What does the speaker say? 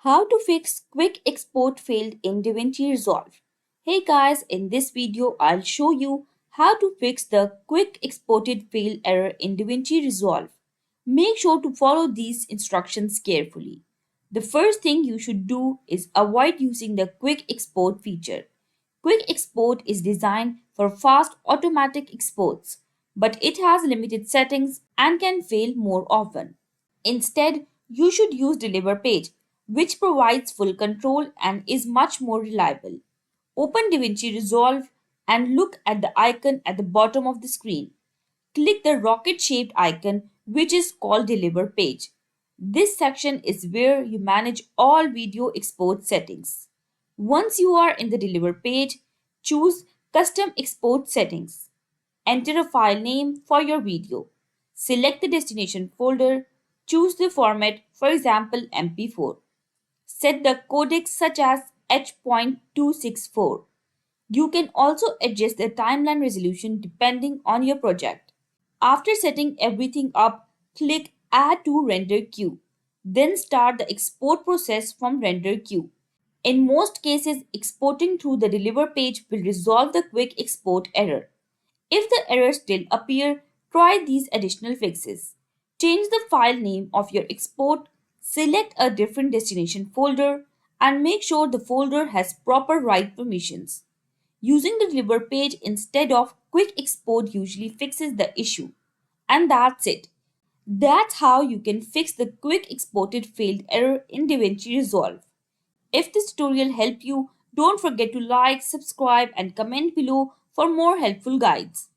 How to fix quick export failed in DaVinci Resolve. Hey guys, in this video I'll show you how to fix the quick exported failed error in DaVinci Resolve. Make sure to follow these instructions carefully. The first thing you should do is avoid using the quick export feature. Quick export is designed for fast automatic exports, but it has limited settings and can fail more often. Instead, you should use Deliver Page, which provides full control and is much more reliable. Open DaVinci Resolve and look at the icon at the bottom of the screen. Click the rocket shaped icon, which is called Deliver Page. This section is where you manage all video export settings. Once you are in the Deliver page, choose Custom Export Settings. Enter a file name for your video. Select the destination folder. Choose the format, for example MP4. Set the codec such as H.264. You can also adjust the timeline resolution depending on your project. After setting everything up, click Add to Render Queue. Then start the export process from Render Queue. In most cases, exporting through the Deliver page will resolve the quick export error. If the errors still appear, try these additional fixes. Change the file name of your export, select a different destination folder, and make sure the folder has proper write permissions. Using the Deliver page instead of Quick Export usually fixes the issue. And that's it. That's how you can fix the quick exported failed error in DaVinci Resolve. If this tutorial helped you, don't forget to like, subscribe, and comment below for more helpful guides.